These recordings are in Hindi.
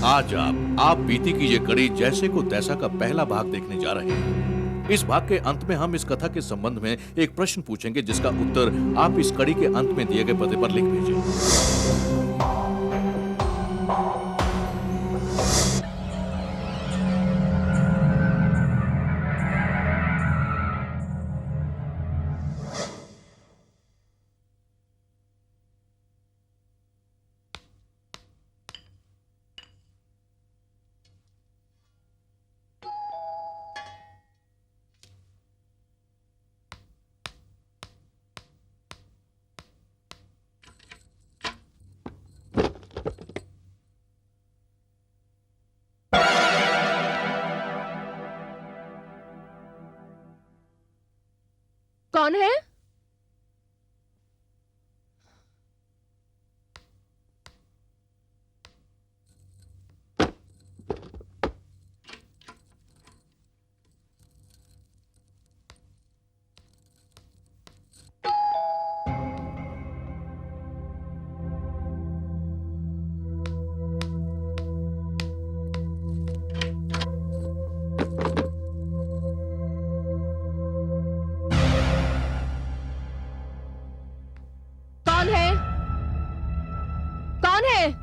आज आप बीती की ये कड़ी जैसे को तैसा का पहला भाग देखने जा रहे हैं। इस भाग के अंत में हम इस कथा के संबंध में एक प्रश्न पूछेंगे जिसका उत्तर आप इस कड़ी के अंत में दिए गए पते पर लिख भेजें। कौन है? कौन है? कौन है?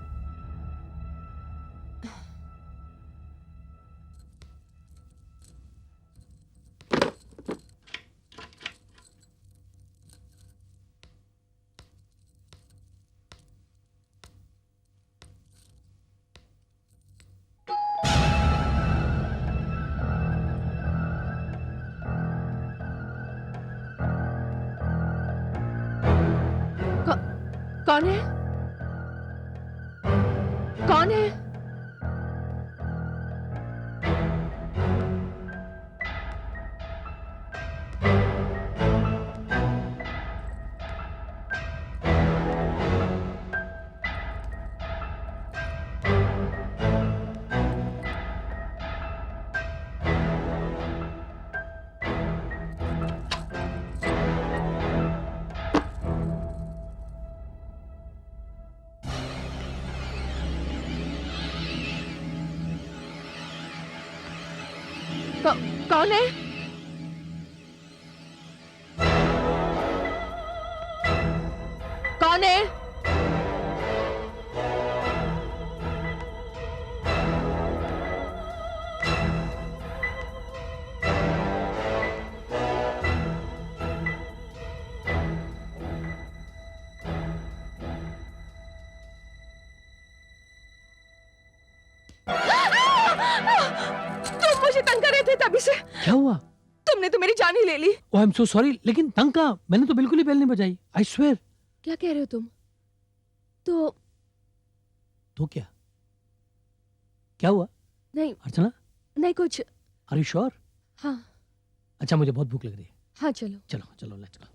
कौ- कौन है? कौन है? कौ- कौन है? कौन है? तुम मुझे तंग कर रहे थे तभी से। क्या हुआ? तुमने तो मेरी जान ही ले ली। ओह आई एम सो सॉरी, लेकिन तंग कहाँ? मैंने तो बिल्कुल ही बेल नहीं बजाई, आई स्वेयर। क्या कह रहे हो तुम? तो तो क्या क्या हुआ नहीं, अर्चना? नहीं कुछ। Are you sure? हाँ अच्छा, मुझे बहुत भूख लग रही है। हाँ, चलो। चलो चलो लेट्स गो।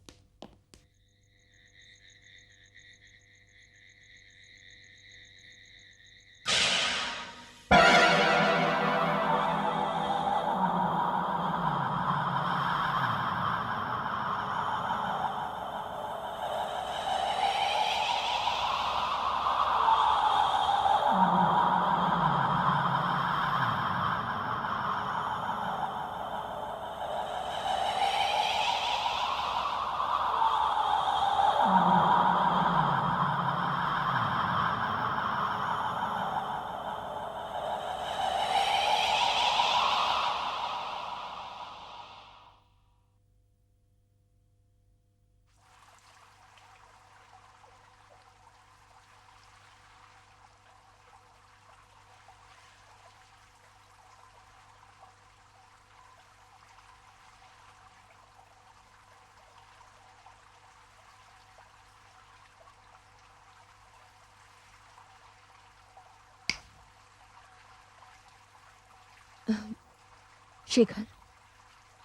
शेखर,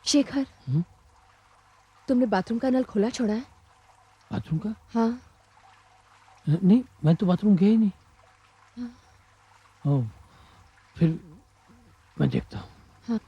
शेखर, तुमने बाथरूम का नल खुला छोड़ा है? बाथरूम का? हाँ। नहीं, मैं तो बाथरूम गया ही नहीं। ओह, फिर मैं देखता हूँ। हाँ।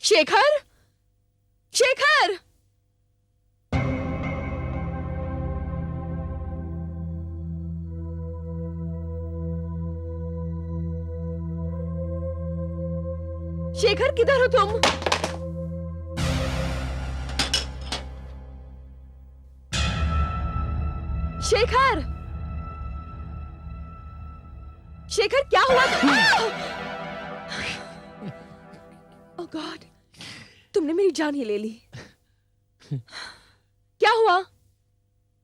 शेखर, शेखर, शेखर किधर हो तुम? शेखर, शेखर क्या हुआ? ओह गॉड, तुमने मेरी जान ही ले ली। क्या हुआ?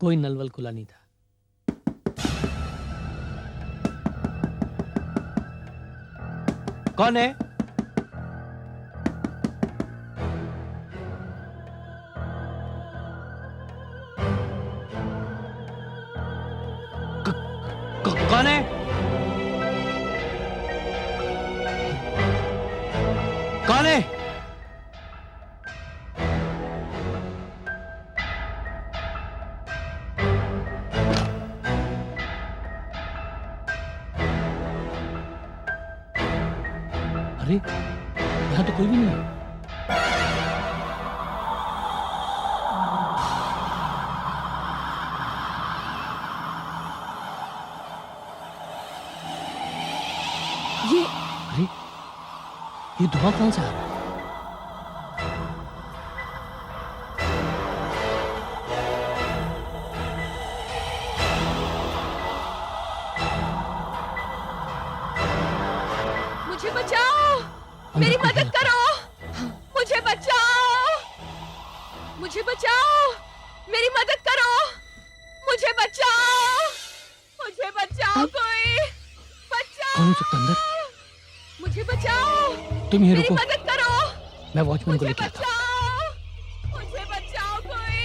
कोई नलवल खुला नहीं था। कौन है? कौन है? कौन है? अरे यहां तो कोई भी नहीं है। अरे ये धुआं कौन सा है? मुझे बचाओ, मेरी मदद करो, मुझे बचाओ, मुझे बचाओ, मेरी मदद करो, मुझे बचाओ, मुझे बचाओ, कोई बचाओ। कौन हो सकता है अंदर? मुझे बचाओ, तुम यहीं मेरी रुको, मदद करो, मैं वॉचमैन को मुझे लेके आता हूं। बचाओ, मुझे बचाओ, कोई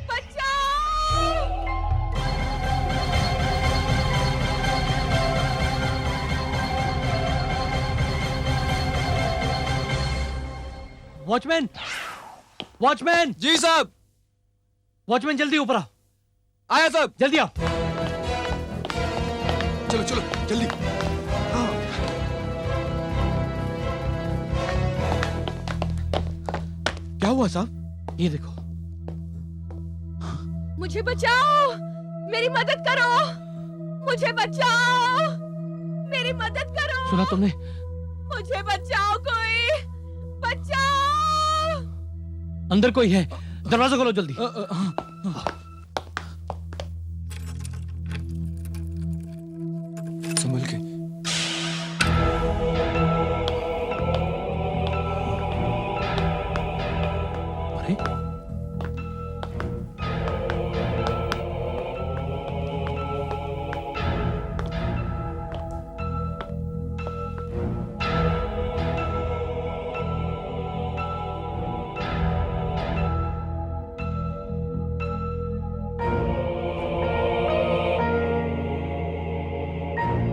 बचाओ। वॉचमैन, वॉचमैन, जी साहब। वॉचमैन जल्दी ऊपर आओ, आया साहब। जल्दी आओ। चलो चलो जल्दी। हाँ। क्या हुआ साहब? ये देखो। मुझे बचाओ, मेरी मदद करो, मुझे बचाओ, मेरी मदद करो। सुना तुमने? मुझे बचाओ, कोई बचाओ। अंदर कोई है, दरवाजा खोलो जल्दी। संभल के। अरे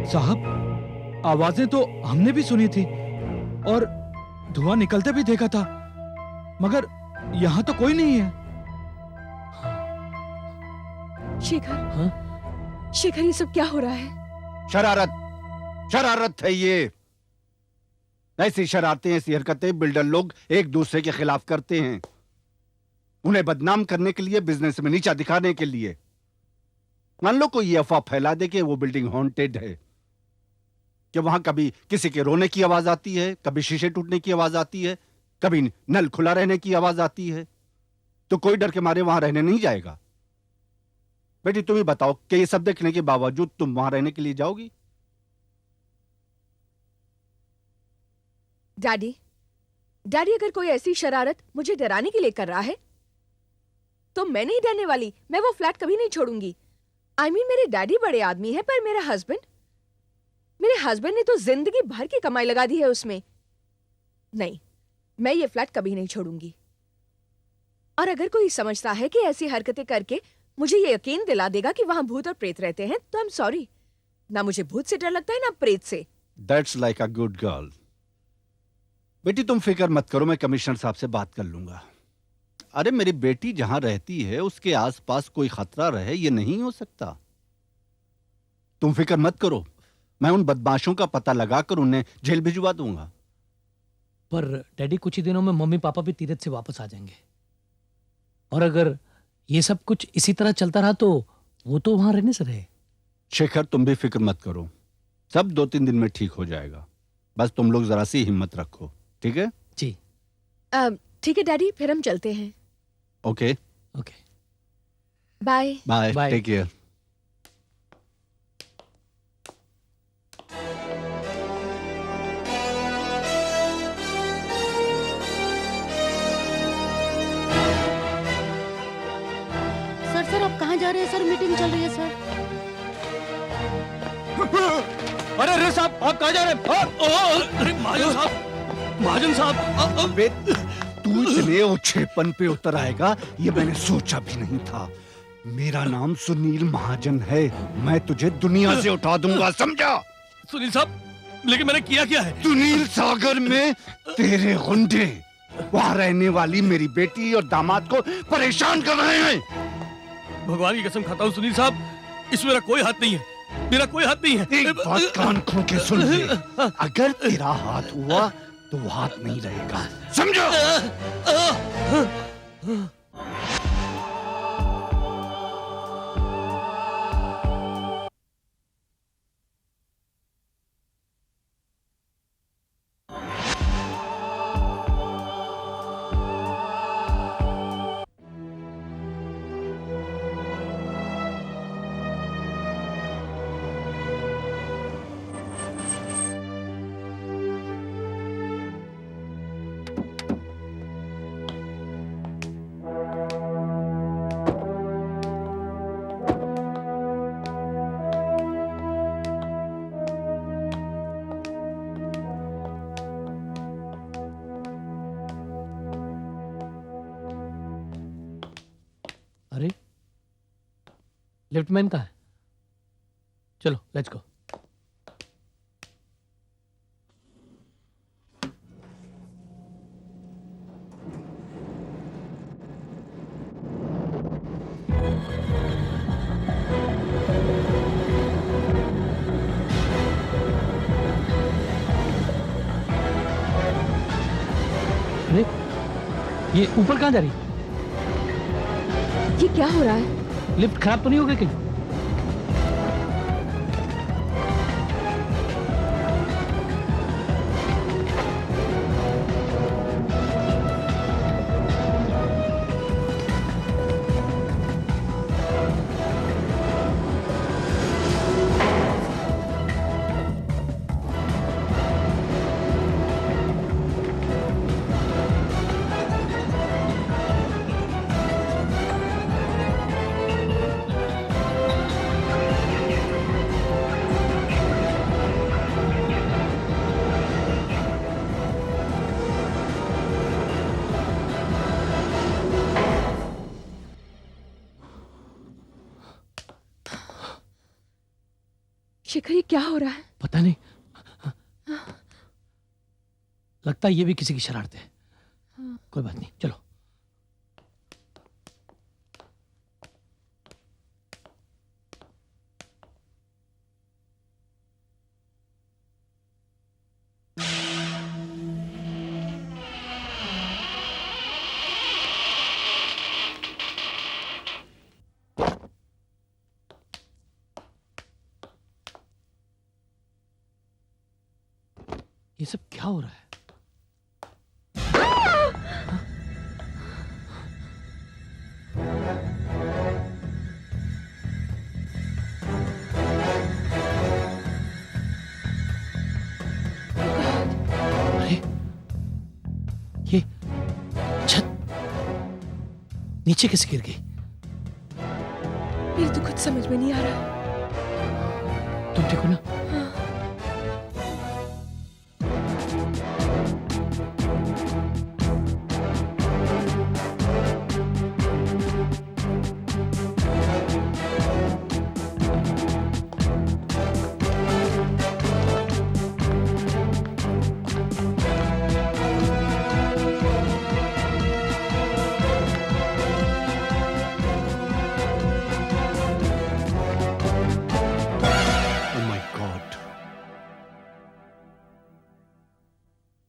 साहब आवाजें तो हमने भी सुनी थी और धुआं निकलते भी देखा था, मगर यहाँ तो कोई नहीं है। शेखर, हाँ? शेखर, ये सब क्या हो रहा है? शरारत शरारत है ये। ऐसी शरारतें, ऐसी हरकतें बिल्डर लोग एक दूसरे के खिलाफ करते हैं, उन्हें बदनाम करने के लिए, बिजनेस में नीचा दिखाने के लिए। मान लो कोई ये अफवाह फैला दे कि वो बिल्डिंग हॉन्टेड है, कि वहां कभी किसी के रोने की आवाज आती है, कभी शीशे टूटने की आवाज आती है, कभी नल खुला रहने की आवाज आती है, तो कोई डर के मारे वहां रहने नहीं जाएगा। बेटी तुम ही बताओ कि ये सब देखने के बावजूद तुम वहां रहने के लिए जाओगी? डैडी, डैडी, अगर कोई ऐसी शरारत मुझे डराने के लिए कर रहा है तो मैं नहीं डरने वाली। मैं वो फ्लैट कभी नहीं छोड़ूंगी। I mean, मेरे डैडी बड़े आदमी है, पर मेरे हस्बैंड ने तो जिंदगी भर की कमाई लगा दी है उसमें। नहीं, मैं ये फ्लैट कभी नहीं छोड़ूंगी। और अगर कोई समझता है कि ऐसी हरकतें करके मुझे ये यकीन दिला देगा कि वहां भूत और प्रेत रहते हैं, तो आई एम सॉरी। ना मुझे भूत से डर लगता है, ना प्रेत से। That's like a good girl. बेटी तुम फिक्र मत करो, मैं कमिश्नर साहब से बात कर लूंगा। अरे मेरी बेटी जहां रहती है उसके आसपास कोई खतरा रहे, ये नहीं हो सकता। तुम फिक्र मत करो, मैं उन बदमाशों का पता लगाकर उन्हें जेल भिजवा दूंगा। पर डैडी कुछ ही दिनों में मम्मी पापा भी तीरथ से वापस आ जाएंगे, और अगर ये सब कुछ इसी तरह चलता रहा तो वो तो वहां रहने से रहे। शेखर, तुम भी फिक्र मत करो, सब 2-3 दिन में ठीक हो जाएगा। बस तुम लोग जरा सी हिम्मत रखो, ठीक है? जी। ठीक है डैडी, फिर हम चलते हैं। Okay, okay, bye. Bye, Bye. Take care. Sir आप कहाँ जा रहे हैं सर? मीटिंग चल रही है सर। अरे रे साहब, आप कहाँ जा रहे हैं? अरे महाजन साहब, अबे, तू इतने ओछेपन पे उतर आएगा ये मैंने सोचा भी नहीं था। मेरा नाम सुनील महाजन है, मैं तुझे दुनिया से उठा दूंगा, समझा? सुनील साहब, लेकिन मैंने किया क्या है? सुनील सागर में तेरे गुंडे वहां रहने वाली मेरी बेटी और दामाद को परेशान कर रहे हैं। भगवान की कसम खाता हूँ सुनील साहब, इसमें मेरा कोई हाथ नहीं है, मेरा कोई हाथ नहीं है। एक बात कान खोल के सुन ले, अगर तेरा हाथ हुआ तो वो हाथ नहीं रहेगा, समझो? अरे लिफ्टमैन कहाँ है? चलो लेट्स गो। अरे ये ऊपर कहाँ जा रही? ये क्या हो रहा है? लिफ्ट खराब तो नहीं हो गई कहीं? शिखर, ये क्या हो रहा है? पता नहीं, लगता है ये भी किसी की शरारत है। कोई बात नहीं, चलो। ये सब क्या हो रहा है? अरे ये छत नीचे कैसे गिर गई? मेरी तो कुछ समझ में नहीं आ रहा। तुम देखो ना।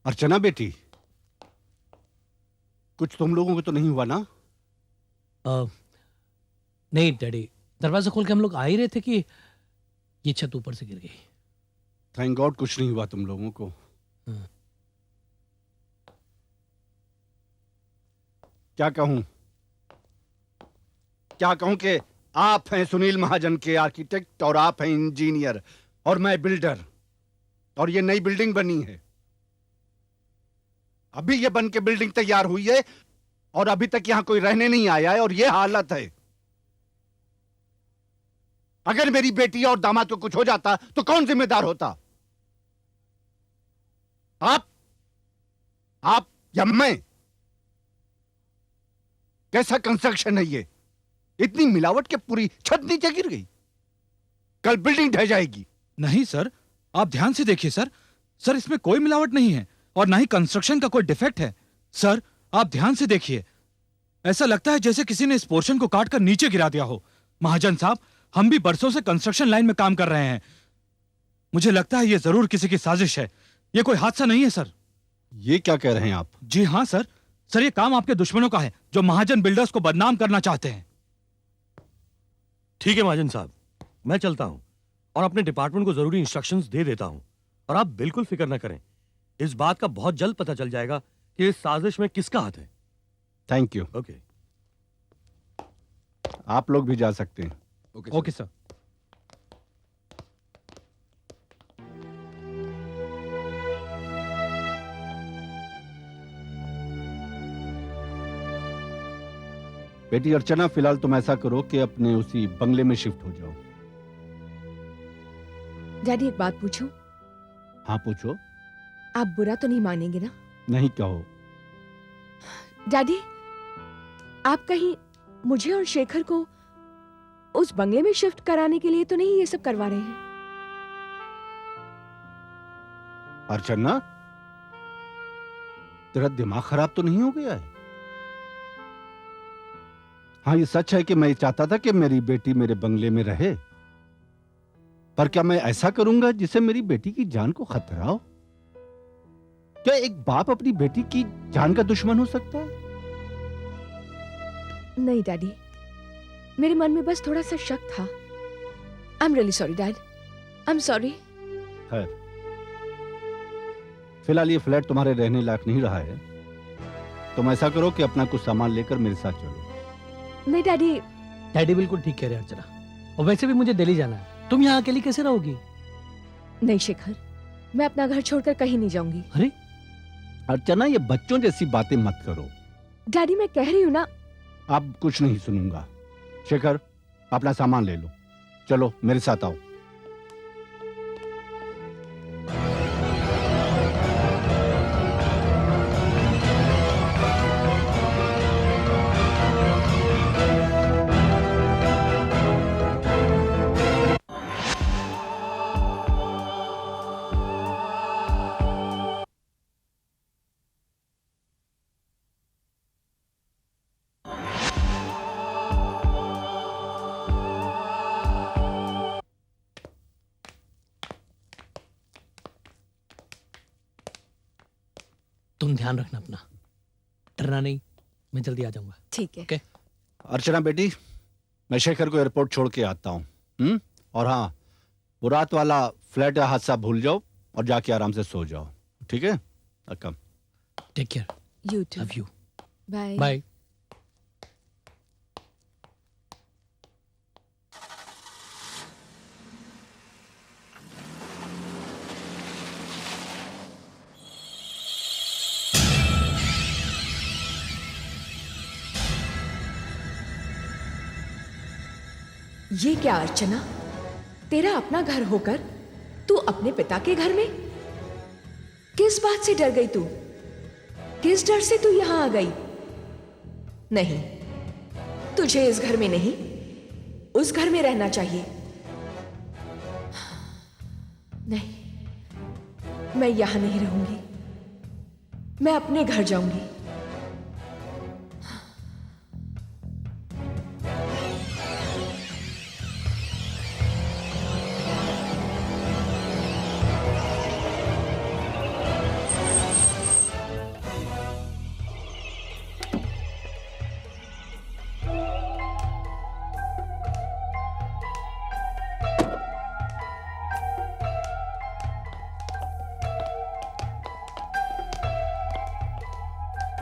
अर्चना बेटी, कुछ तुम लोगों को तो नहीं हुआ ना? नहीं डैडी, दरवाजा खोल के हम लोग आ ही रहे थे कि ये छत ऊपर से गिर गई। थैंक गॉड कुछ नहीं हुआ तुम लोगों को। हाँ। क्या कहूं कि आप हैं सुनील महाजन के आर्किटेक्ट और आप हैं इंजीनियर और मैं बिल्डर, और ये नई बिल्डिंग बनी है। अभी ये बन के बिल्डिंग तैयार हुई है और अभी तक यहां कोई रहने नहीं आया है और ये हालत है। अगर मेरी बेटी और दामाद को कुछ हो जाता तो कौन जिम्मेदार होता? आप या मैं? कैसा कंस्ट्रक्शन है ये? इतनी मिलावट के पूरी छत नीचे गिर गई। कल बिल्डिंग ढह जाएगी। नहीं सर, आप ध्यान से देखिए सर। सर इसमें कोई मिलावट नहीं है और ना ही कंस्ट्रक्शन का कोई डिफेक्ट है। सर आप ध्यान से देखिए, ऐसा लगता है जैसे किसी ने इस पोर्शन को काट कर नीचे गिरा दिया हो। महाजन साहब, हम भी बरसों से कंस्ट्रक्शन लाइन में काम कर रहे हैं। मुझे लगता है ये जरूर किसी की साजिश है, ये कोई हादसा नहीं है सर। ये क्या कह रहे हैं आप? जी हाँ सर, सर ये काम आपके दुश्मनों का है जो महाजन बिल्डर्स को बदनाम करना चाहते हैं। ठीक है महाजन साहब, मैं चलता हूं और अपने डिपार्टमेंट को जरूरी इंस्ट्रक्शंस दे देता हूं। और आप बिल्कुल फिक्र ना करें, इस बात का बहुत जल्द पता चल जाएगा कि इस साजिश में किसका हाथ है। Thank you. ओके। आप लोग भी जा सकते हैं। Okay sir. बेटी अर्चना, फिलहाल तुम ऐसा करो कि अपने उसी बंगले में शिफ्ट हो जाओ। डैडी एक बात पूछूं? हाँ पूछो। आप बुरा तो नहीं मानेंगे ना? नहीं कहो। डैडी, आप कहीं मुझे और शेखर को उस बंगले में शिफ्ट कराने के लिए तो नहीं ये सब करवा रहे हैं? अर्चना, तेरा दिमाग खराब तो नहीं हो गया है? हाँ ये सच है कि मैं चाहता था कि मेरी बेटी मेरे बंगले में रहे, पर क्या मैं ऐसा करूंगा जिससे मेरी बेटी की जान को खतरा हो? क्या एक बाप अपनी बेटी की जान का दुश्मन हो सकता है? नहीं डैडी, मेरे मन में बस थोड़ा सा शक था। I am really sorry dad, I am sorry. खैर, फिलहाल ये फ्लैट तुम्हारे रहने लायक नहीं रहा है। तुम ऐसा करो कि अपना कुछ सामान लेकर मेरे साथ चलो। नहीं डैडी। डैडी बिल्कुल ठीक कह रहे हैं अर्चना, और वैसे भी मुझे दिल्ली जाना है। तुम यहाँ अकेली कैसे रहोगी? नहीं शेखर, मैं अपना घर छोड़कर कहीं नहीं जाऊंगी। अरे अर्चना, ये बच्चों जैसी बातें मत करो। डैडी मैं कह रही हूँ ना। अब कुछ नहीं सुनूंगा। शेखर, अपना सामान ले लो, चलो मेरे साथ आओ। तुम ध्यान रखना अपना, डरना नहीं, मैं जल्दी आ जाऊंगा। ठीक है। ओके। अर्चना बेटी, मैं शेखर को एयरपोर्ट छोड़ के आता हूँ। और हाँ, वो रात वाला फ्लैट या हादसा भूल जाओ और जाके आराम से सो जाओ, ठीक है? Come. Take care. You too. Love you. Bye. Bye. ये क्या अर्चना, तेरा अपना घर होकर तू अपने पिता के घर में? किस बात से डर गई तू? किस डर से तू यहां आ गई? नहीं, तुझे इस घर में नहीं, उस घर में रहना चाहिए। नहीं, मैं यहां नहीं रहूंगी, मैं अपने घर जाऊंगी।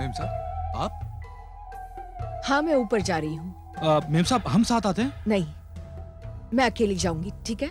मेम साहब आप हाँ, मैं ऊपर जा रही हूँ। मेम साहब हम साथ आते हैं। नहीं, मैं अकेली जाऊंगी, ठीक है?